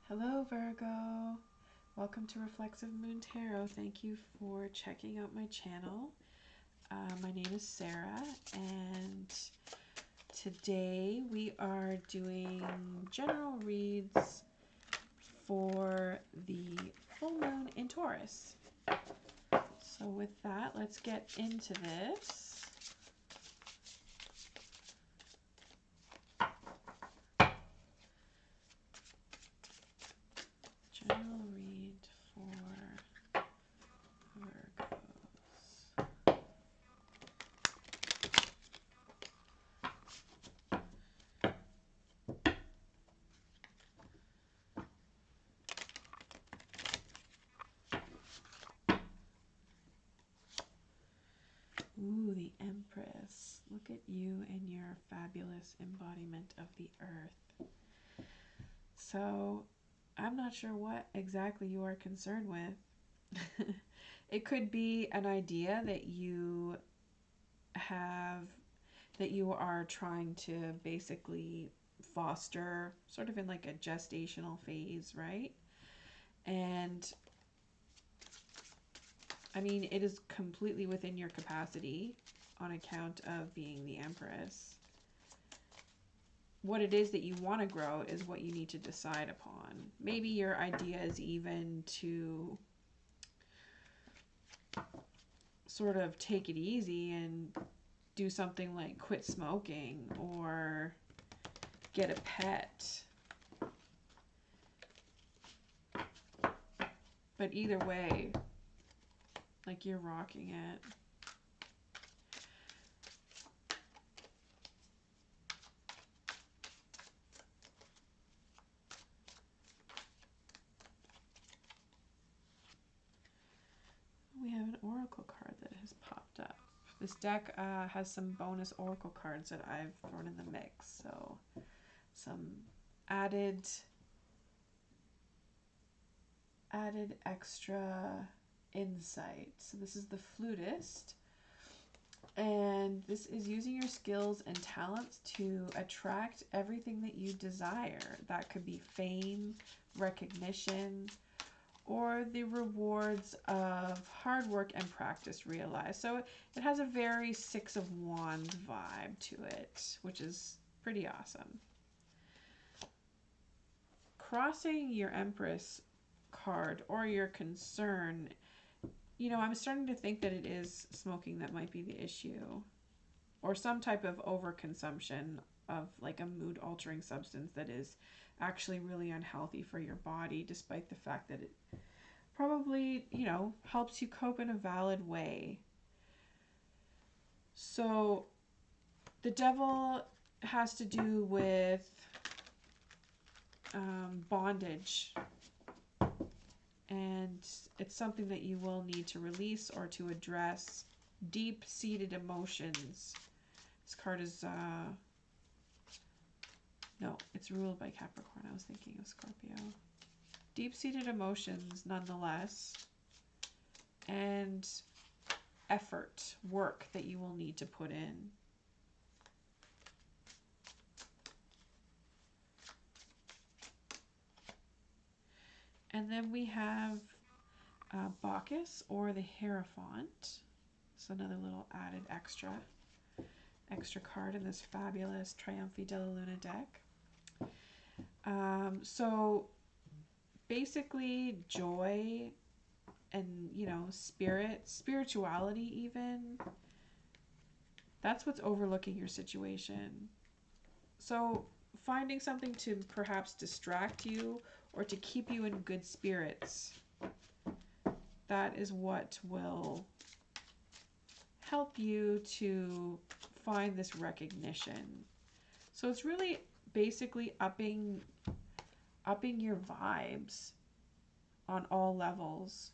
Hello, Virgo. Welcome to Reflexive Moon Tarot. Thank you for checking out my channel. My name is Sarah, and today we are doing general reads for the full moon in Taurus. So with that, let's get into this. General read for Virgos. Ooh, the Empress. Look at you and your fabulous embodiment of the earth. So, I'm not sure what exactly you are concerned with. It could be an idea that you have, that you are trying to basically foster, sort of in like a gestational phase, right? And I mean, it is completely within your capacity on account of being the Empress. What it is that you want to grow is what you need to decide upon. Maybe your idea is even to sort of take it easy and do something like quit smoking or get a pet. But either way, like, you're rocking it. We have an oracle card that has popped up. This deck has some bonus oracle cards that I've thrown in the mix. So some added extra insight. So this is the Flutist. And this is using your skills and talents to attract everything that you desire. That could be fame, recognition, or the rewards of hard work and practice realized. So it has a very Six of Wands vibe to it, which is pretty awesome. Crossing your Empress card or your concern, you know, I'm starting to think that it is smoking that might be the issue, or some type of overconsumption of like a mood altering substance that is actually really unhealthy for your body, despite the fact that it probably, you know, helps you cope in a valid way. So the Devil has to do with bondage, and it's something that you will need to release or to address deep-seated emotions. This card is no, it's ruled by Capricorn. I was thinking of Scorpio. Deep-seated emotions nonetheless, and effort, work that you will need to put in. And then we have Bacchus, or the Hierophant. So another little added extra card in this fabulous Triumphi della Luna deck. So basically joy and, you know, spirituality even, that's what's overlooking your situation. So finding something to perhaps distract you or to keep you in good spirits, that is what will help you to find this recognition. So it's really basically upping your vibes on all levels.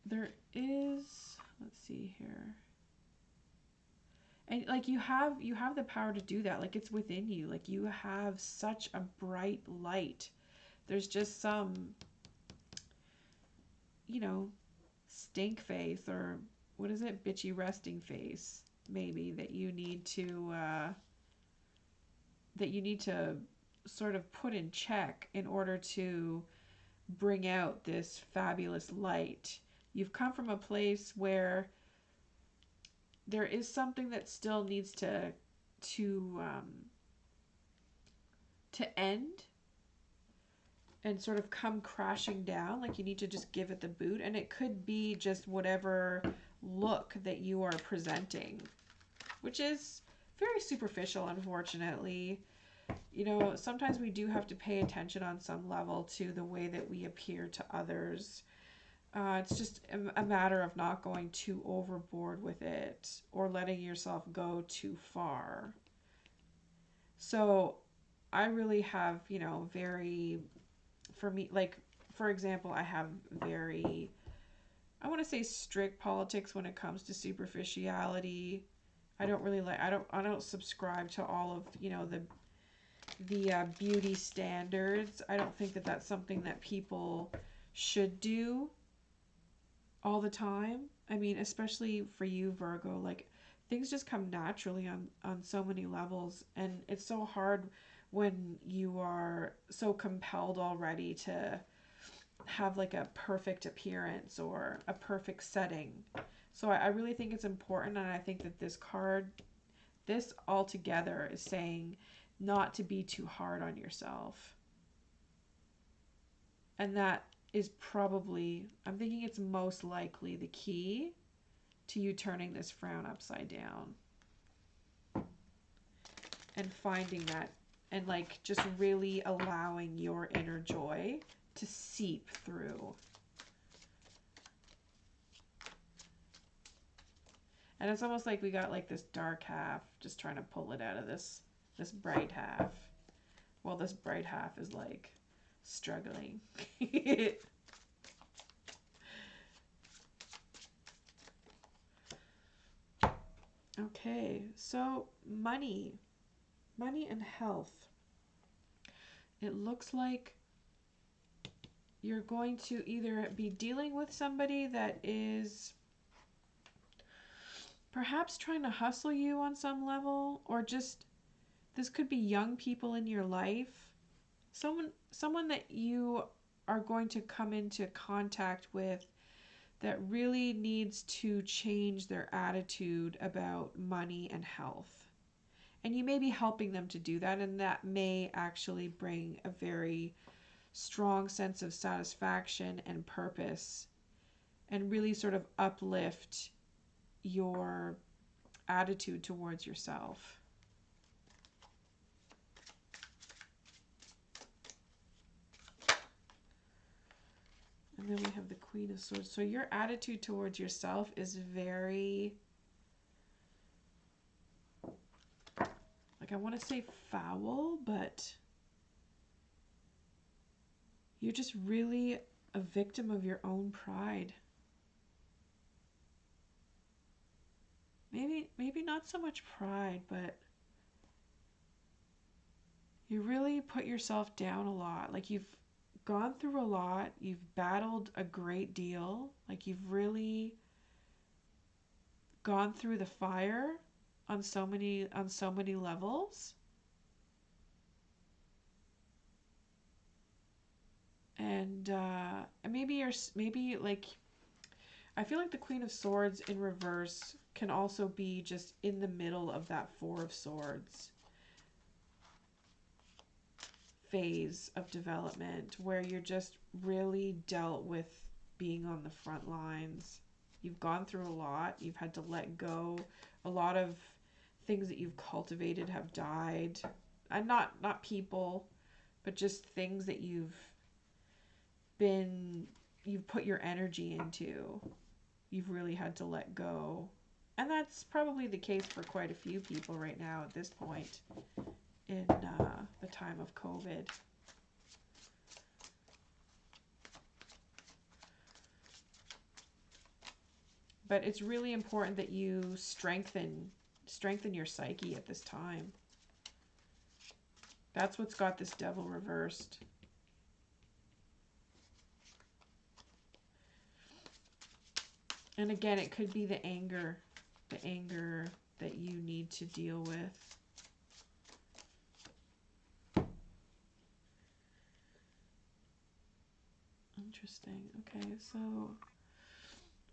There is, let's see here. And like you have the power to do that. Like, it's within you. Like, you have such a bright light. There's just some, you know, stink face, or what is it? Bitchy resting face, maybe, that you need to that you need to sort of put in check in order to bring out this fabulous light. You've come from a place where there is something that still needs to end and sort of come crashing down. Like you need to just give it the boot, and it could be just whatever look that you are presenting, which is very superficial, unfortunately. You know, sometimes we do have to pay attention on some level to the way that we appear to others. It's just a matter of not going too overboard with it or letting yourself go too far. So I really have, you know, very, for me, like, for example, I have very, I want to say strict politics when it comes to superficiality. I don't really like, I don't subscribe to all of, you know, the beauty standards. I don't think that that's something that people should do all the time. I mean, especially for you, Virgo, like things just come naturally on so many levels, and it's so hard when you are so compelled already to have like a perfect appearance or a perfect setting. So I really think it's important, and I think that this card, this altogether is saying not to be too hard on yourself. And that is probably, I'm thinking it's most likely the key to you turning this frown upside down and finding that, and like just really allowing your inner joy to seep through. And it's almost like we got like this dark half just trying to pull it out of this bright half. Well, this bright half is like struggling. Okay, so money and health. It looks like you're going to either be dealing with somebody that is perhaps trying to hustle you on some level, or just this could be young people in your life. Someone that you are going to come into contact with that really needs to change their attitude about money and health. And you may be helping them to do that, and that may actually bring a very strong sense of satisfaction and purpose and really sort of uplift your attitude towards yourself. And then we have the Queen of Swords. So your attitude towards yourself is very, like I want to say foul, but you're just really a victim of your own pride. Maybe not so much pride, but you really put yourself down a lot. Like you've gone through a lot, you've battled a great deal, like you've really gone through the fire on so many levels. And maybe like, I feel like the Queen of Swords in reverse can also be just in the middle of that Four of Swords phase of development, where you're just really dealt with being on the front lines. You've gone through a lot. You've had to let go. A lot of things that you've cultivated have died. And not people, but just things that you've put your energy into. You've really had to let go. And that's probably the case for quite a few people right now at this point in the time of COVID. But it's really important that you strengthen your psyche at this time. That's what's got this Devil reversed. And again, it could be the anger that you need to deal with. interesting. Okay, so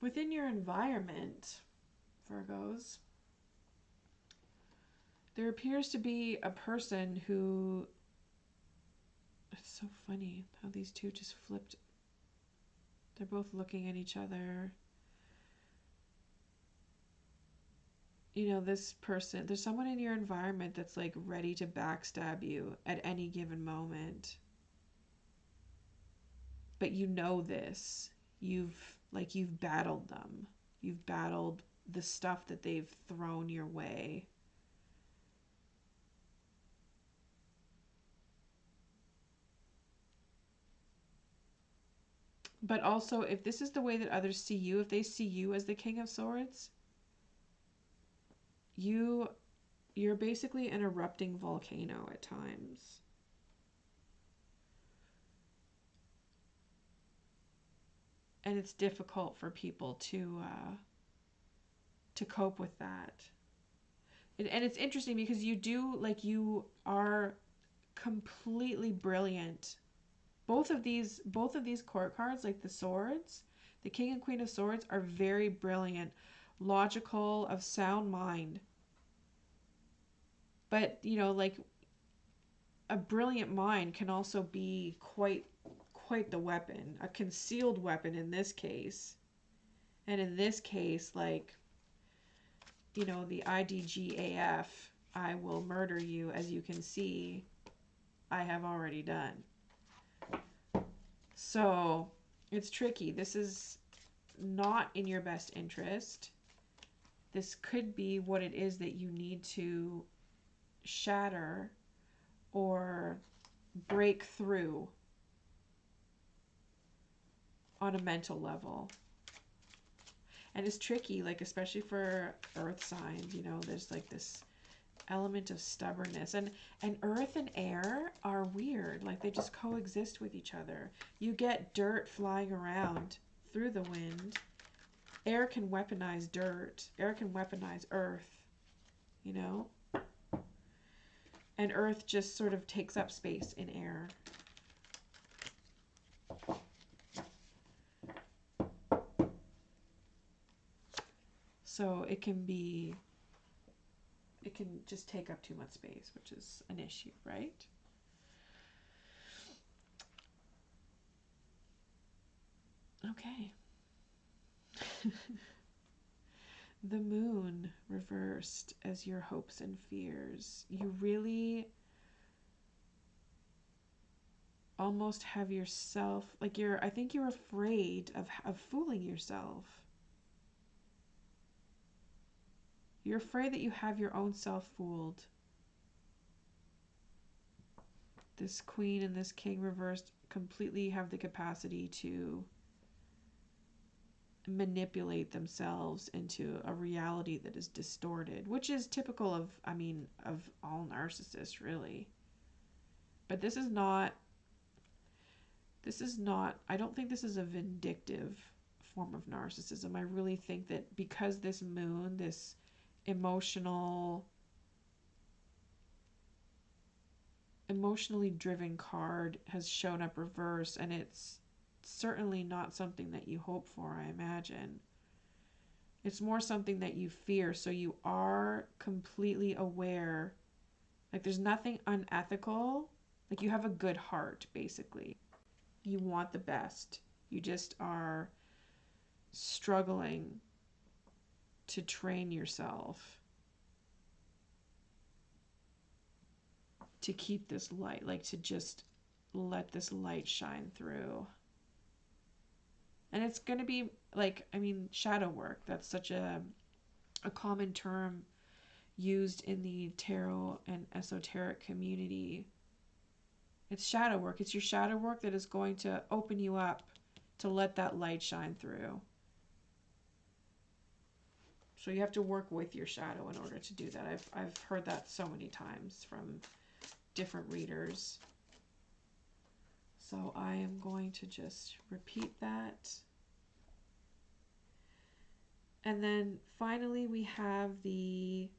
within your environment, Virgos, there appears to be a person who, it's so funny how these two just flipped. They're both looking at each other. You know, this person, there's someone in your environment that's like ready to backstab you at any given moment. But you know this. You've battled them. You've battled the stuff that they've thrown your way. But also, if this is the way that others see you, if they see you as the King of Swords, you're basically an erupting volcano at times. And it's difficult for people to cope with that. And it's interesting because you are completely brilliant. Both of these court cards, like the swords, the King and Queen of Swords, are very brilliant, logical, of sound mind. But, like, a brilliant mind can also be quite the weapon, a concealed weapon in this case. And in this case, like, the IDGAF, I will murder you, as you can see, I have already done. So it's tricky. This is not in your best interest. This could be what it is that you need to shatter or break through on a mental level. And it's tricky, like, especially for earth signs, there's like this element of stubbornness. And earth and air are weird. Like, they just coexist with each other. You get dirt flying around through the wind. Air can weaponize dirt. Air can weaponize earth, And earth just sort of takes up space in air. So it can just take up too much space, which is an issue, right? Okay. The moon reversed as your hopes and fears. You really almost have yourself, like, I think you're afraid of fooling yourself. You're afraid that you have your own self fooled. This queen and this king reversed completely have the capacity to manipulate themselves into a reality that is distorted, which is typical of all narcissists, really. But this is not, I don't think this is a vindictive form of narcissism. I really think that because this moon, this emotionally driven card, has shown up reverse, and it's certainly not something that you hope for, I imagine. It's more something that you fear, so you are completely aware. Like, there's nothing unethical. Like, you have a good heart, basically. You want the best. You just are struggling to train yourself to keep this light, like, to just let this light shine through. And it's going to be, like, shadow work. That's such a common term used in the tarot and esoteric community. It's shadow work. It's your shadow work that is going to open you up to let that light shine through. So you have to work with your shadow in order to do that. I've heard that so many times from different readers. So I am going to just repeat that. And then finally we have the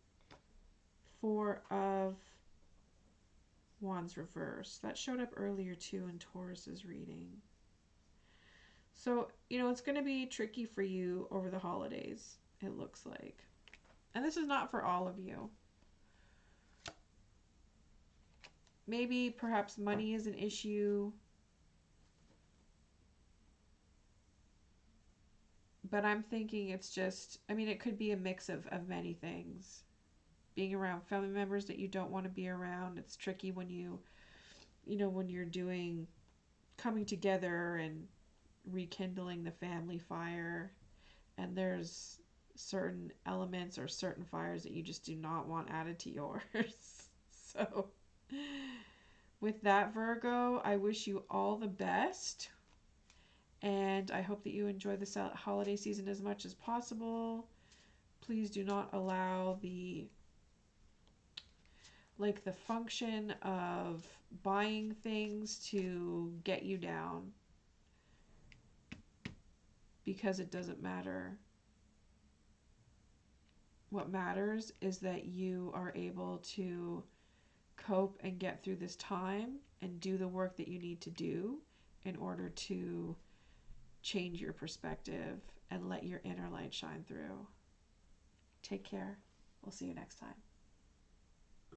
Four of Wands reversed. That showed up earlier too in Taurus's reading. So, you know, it's going to be tricky for you over the holidays, it looks like. And this is not for all of you. Maybe perhaps money is an issue. But I'm thinking it's just, I mean, it could be a mix of many things. Being around family members that you don't want to be around. It's tricky when when you're doing, coming together and rekindling the family fire. And there's certain elements or certain fires that you just do not want added to yours. So, with that, Virgo, I wish you all the best. And I hope that you enjoy the holiday season as much as possible. Please do not allow the function of buying things to get you down, because it doesn't matter. What matters is that you are able to cope and get through this time and do the work that you need to do in order to change your perspective and let your inner light shine through. Take care. We'll see you next time.